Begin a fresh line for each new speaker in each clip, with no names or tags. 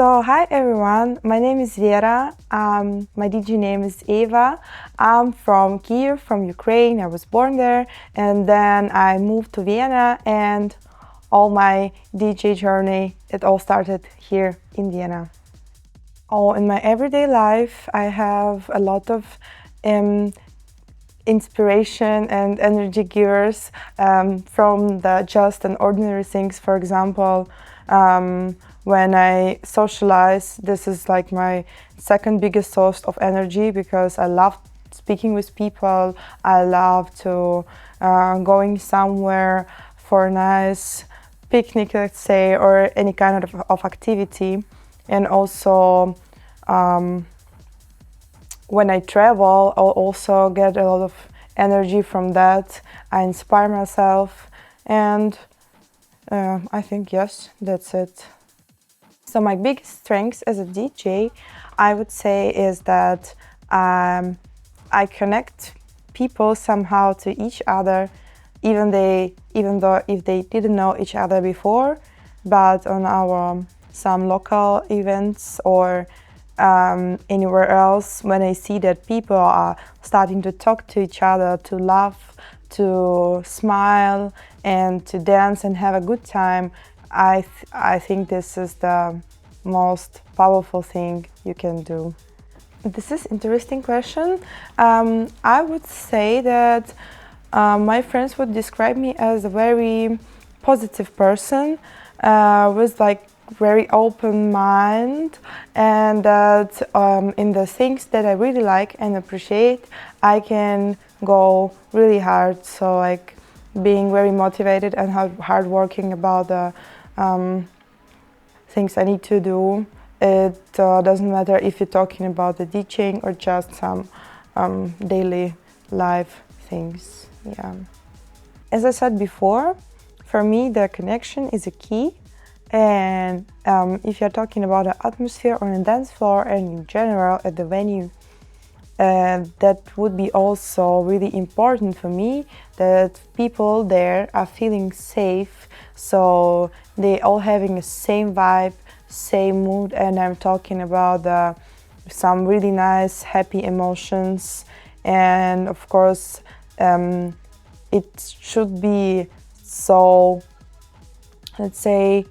So, hi everyone, my name is Vera, my DJ name is Eva. I'm from Kiev, from Ukraine. I was born there and then I moved to Vienna, and all my DJ journey, it all started here in Vienna. Oh, in my everyday life, I have a lot of inspiration and energy givers from the just and ordinary things. For example, when I socialize, this is like my second biggest source of energy because I love speaking with people. I love to going somewhere for a nice picnic, let's say, or any kind of activity. And also when I travel, I'll also get a lot of energy from that. I inspire myself, and I think, yes, that's it. So my biggest strength as a DJ, I would say, is that I connect people somehow to each other, even though if they didn't know each other before, but on our some local events or anywhere else, when I see that people are starting to talk to each other, to laugh, to smile, and to dance and have a good time, I think this is the most powerful thing you can do. This is interesting question. I would say that my friends would describe me as a very positive person with like very open mind, and that in the things that I really like and appreciate, I can go really hard. So like being very motivated and hardworking about the things I need to do. It doesn't matter if you're talking about the DJing or just some daily life things. Yeah. As I said before, for me the connection is a key. And if you're talking about the atmosphere on a dance floor and in general at the venue, that would be also really important for me, that people there are feeling safe, so they all having the same vibe, same mood, and I'm talking about some really nice, happy emotions. And of course, it should be so, let's say,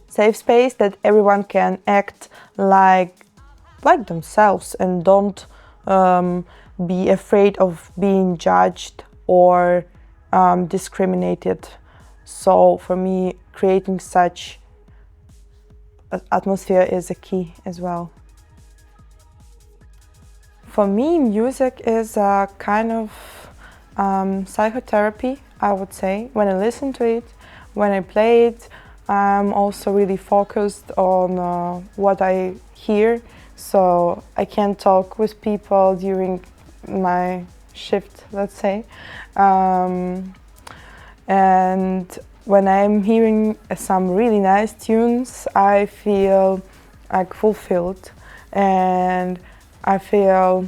safe space that everyone can act like themselves and don't be afraid of being judged or discriminated. So for me, creating such atmosphere is a key as well. For me, music is a kind of psychotherapy, I would say. When I listen to it, when I play it, I'm also really focused on what I hear, so I can talk with people during my shift, let's say. And when I'm hearing some really nice tunes, I feel like fulfilled, and I feel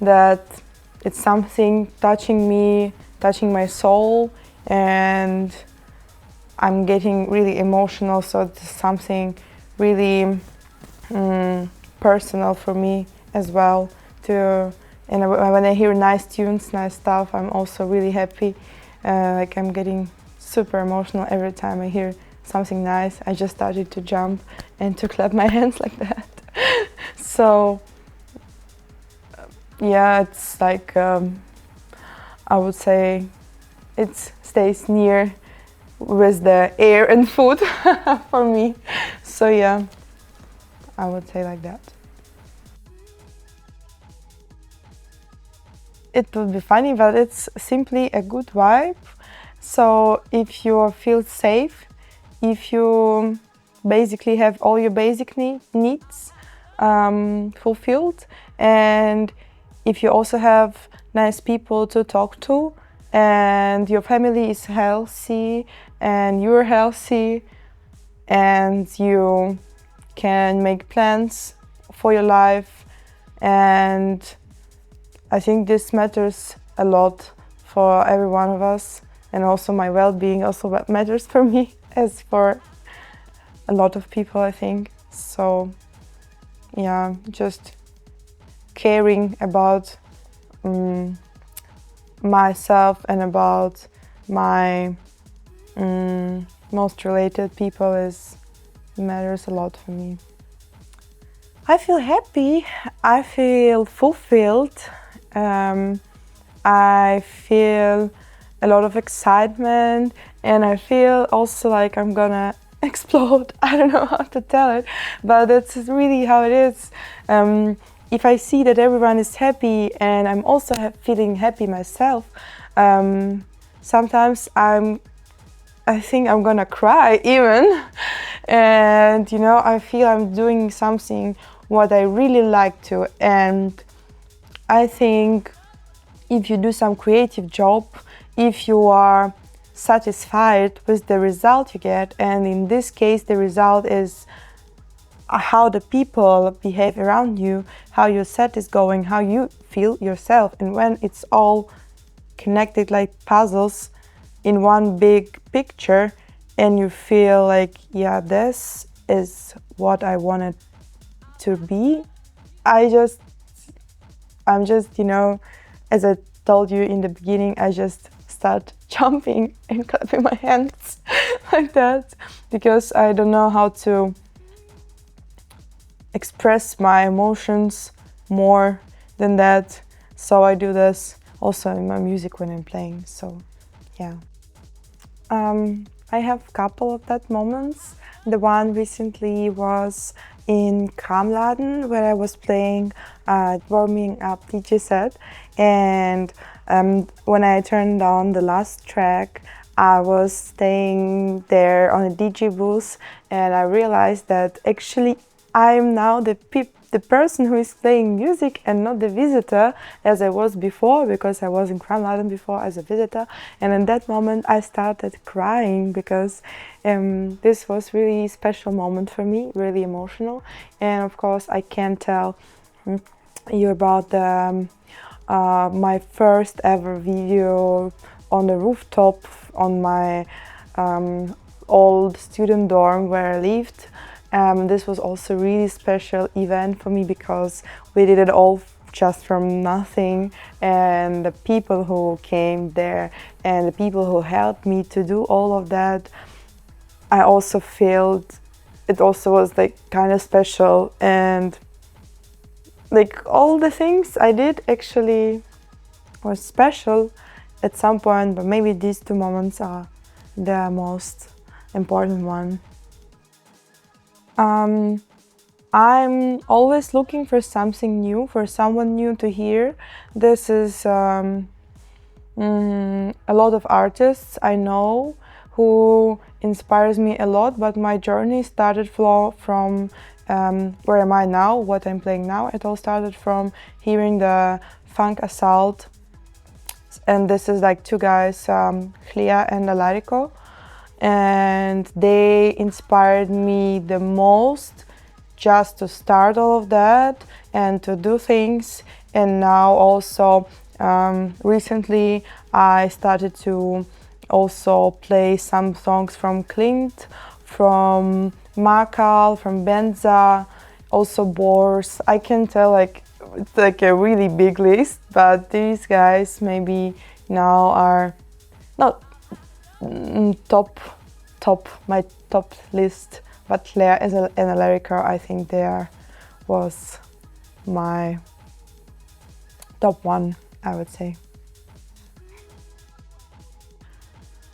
that it's something touching me, touching my soul, and I'm getting really emotional, so it's something really personal for me as well. And when I hear nice tunes, nice stuff, I'm also really happy. Like I'm getting super emotional every time I hear something nice. I just started to jump and to clap my hands like that. So yeah, it's like I would say it stays near with the air and food for me. So yeah, I would say like that. It would be funny, but it's simply a good vibe. So if you feel safe, if you basically have all your basic needs fulfilled, and if you also have nice people to talk to, and your family is healthy and you're healthy, and you can make plans for your life, and I think this matters a lot for every one of us, and also my well-being also matters for me as for a lot of people, I think. So yeah, just caring about myself and about my most related people matters a lot for me. I feel happy, I feel fulfilled, I feel a lot of excitement, and I feel also like I'm gonna explode. I don't know how to tell it, but that's really how it is. If I see that everyone is happy and I'm also feeling happy myself, sometimes I think I'm gonna cry even. And you know, I feel I'm doing something what I really like to, and I think if you do some creative job, if you are satisfied with the result you get, and in this case the result is how the people behave around you, how your set is going, how you feel yourself, and when it's all connected like puzzles in one big picture, and you feel like, yeah, this is what I wanted to be. I'm just, you know, as I told you in the beginning, I just start jumping and clapping my hands like that, because I don't know how to express my emotions more than that. So I do this also in my music when I'm playing. So yeah. I have a couple of that moments. The one recently was in Kramladen, where I was playing warming up DJ set, and when I turned on the last track, I was staying there on a DJ booth, and I realized that actually I'm now the person who is playing music and not the visitor, as I was before, because I was in Kramladen before as a visitor. And in that moment I started crying, because this was really special moment for me, really emotional. And of course I can tell you about the my first ever video on the rooftop on my old student dorm where I lived. This was also a really special event for me, because we did it all just from nothing, and the people who came there and the people who helped me to do all of that, I also felt it also was like kind of special, and like all the things I did actually was special at some point, but maybe these two moments are the most important one. I'm always looking for something new, for someone new to hear. This is a lot of artists I know who inspires me a lot, but my journey started from where am I now, what I'm playing now. It all started from hearing the Funk Assault, and this is like two guys, Clea and Alarico, and they inspired me the most just to start all of that and to do things. And now also recently I started to also play some songs from Clint, from Makal, from Benza, also Bors. I can tell like it's like a really big list, but these guys maybe now are not my top list, but Claire and Alarica, I think was my top one, I would say.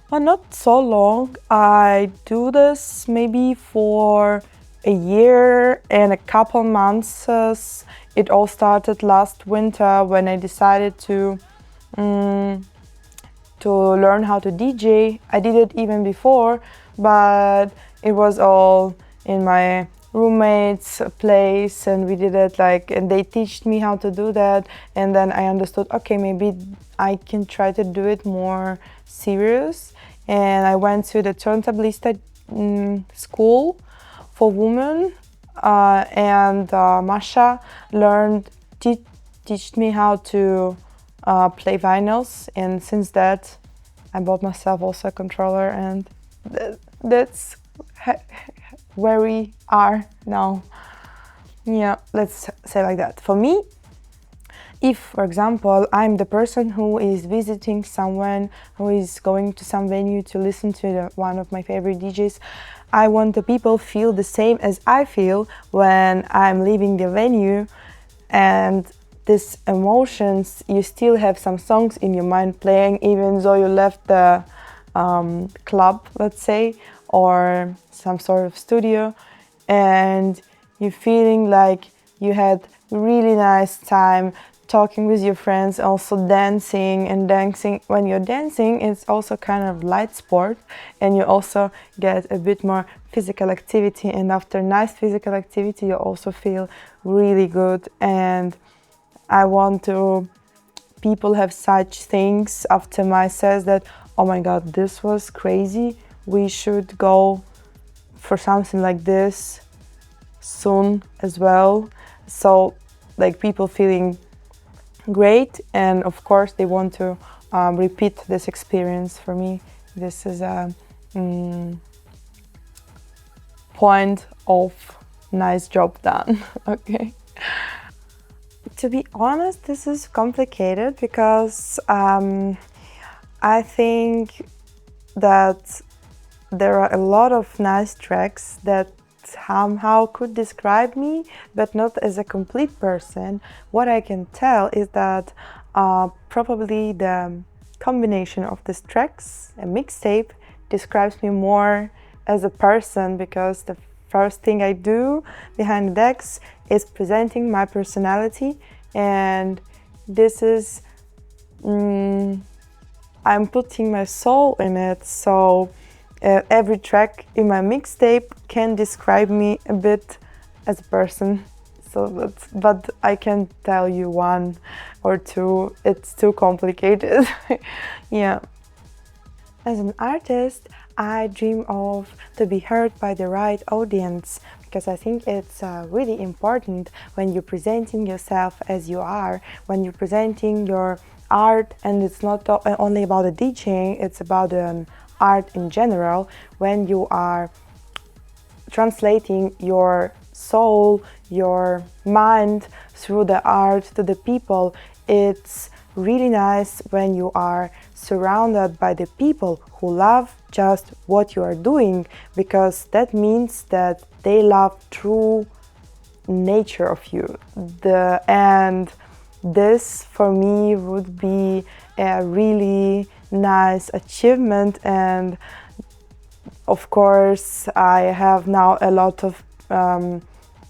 But not so long. I do this maybe for a year and a couple months. It all started last winter when I decided to learn how to DJ. I did it even before, but it was all in my roommate's place, and we did it and they taught me how to do that, and then I understood, okay, maybe I can try to do it more serious. And I went to the turntablista school for women, and Masha teach me how to play vinyls, and since that I bought myself also a controller, and that's where we are now. Yeah, let's say like that. For me, if, for example, I'm the person who is visiting someone, who is going to some venue to listen to one of my favorite DJs, I want the people feel the same as I feel when I'm leaving the venue. And these emotions, you still have some songs in your mind playing, even though you left the club, let's say, or some sort of studio, and you're feeling like you had really nice time talking with your friends, also dancing. And dancing, when you're dancing, it's also kind of light sport, and you also get a bit more physical activity, and after nice physical activity you also feel really good. And I want to people have such things after my sets that, oh my god, this was crazy, we should go for something like this soon as well. So like people feeling great, and of course they want to repeat this experience. For me, this is a point of nice job done. Okay. To be honest, this is complicated because I think that there are a lot of nice tracks that somehow could describe me, but not as a complete person. What I can tell is that probably the combination of these tracks, a mixtape, describes me more as a person, because the first thing I do behind the decks is presenting my personality, and this is I'm putting my soul in it. So every track in my mixtape can describe me a bit as a person. So that's, but I can't tell you one or two, it's too complicated. Yeah. As an artist, I dream of to be heard by the right audience, because I think it's really important when you're presenting yourself as you are, when you're presenting your art. And it's not only about the DJing, it's about art in general. When you are translating your soul, your mind through the art to the people, it's really nice when you are surrounded by the people who love just what you are doing, because that means that they love true nature of you. And this for me would be a really nice achievement. And of course I have now a lot of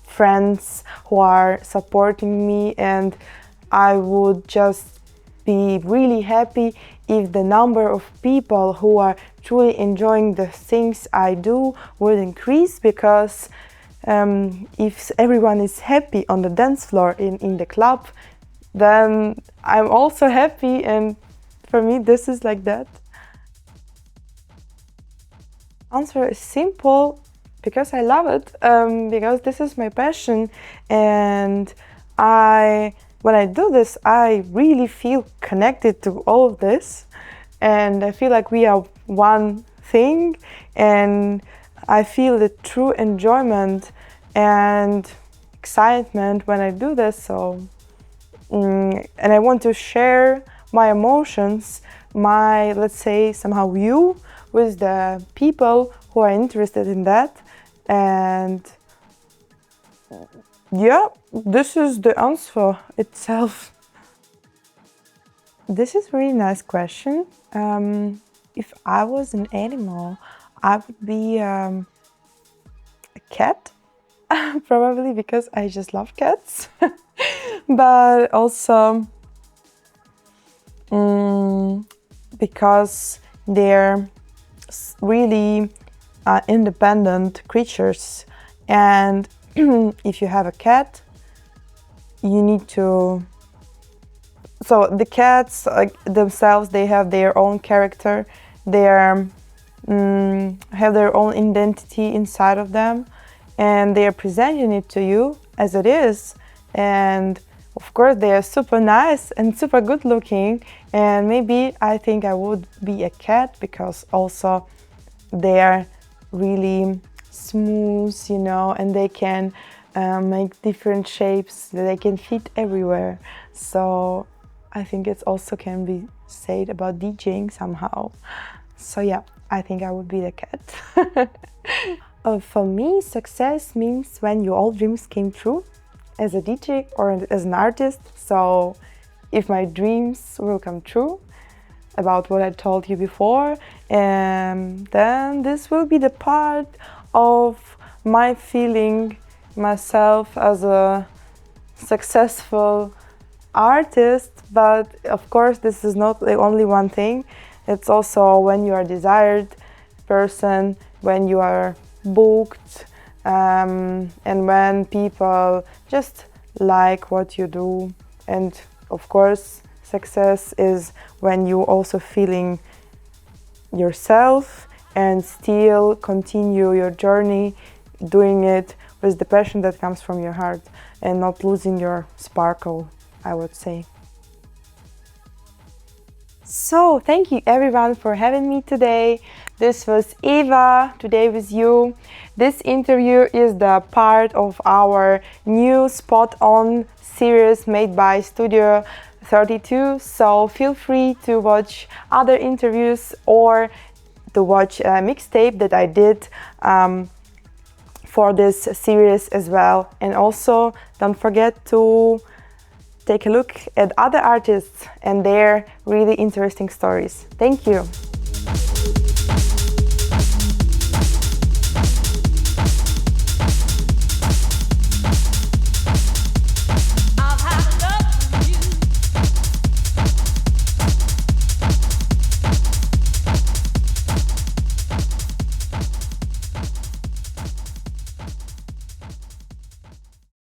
friends who are supporting me, and I would just be really happy if the number of people who are truly enjoying the things I do would increase, because if everyone is happy on the dance floor in the club, then I'm also happy, and for me this is like that. Answer is simple, because I love it, because this is my passion, and when I do this, I really feel connected to all of this, and I feel like we are one thing, and I feel the true enjoyment and excitement when I do this. So, and I want to share my emotions, my, let's say, somehow you, with the people who are interested in that. And yeah, this is the answer itself. This is a really nice question. If I was an animal, I would be a cat, probably because I just love cats. But also because they're really independent creatures, and if you have a cat, you need to. So the cats, like themselves, they have their own character. They have their own identity inside of them, and they are presenting it to you as it is. And of course, they are super nice and super good looking. And maybe I think I would be a cat, because also they are really smooth, you know, and they can make different shapes. They can fit everywhere. So I think it also can be said about DJing somehow. So yeah, I think I would be the cat. For me, success means when your all dreams came true as a DJ or as an artist. So if my dreams will come true about what I told you before, then this will be the part of my feeling myself as a successful artist. But of course, this is not the only one thing. It's also when you are a desired person, when you are booked, and when people just like what you do. And of course, success is when you also feeling yourself and still continue your journey, doing it with the passion that comes from your heart and not losing your sparkle, I would say. So thank you everyone for having me today. This was Eva today with you. This interview is the part of our new Spot On series made by Studio32. So feel free to watch other interviews or to watch a mixtape that I did for this series as well. And also don't forget to take a look at other artists and their really interesting stories. Thank you.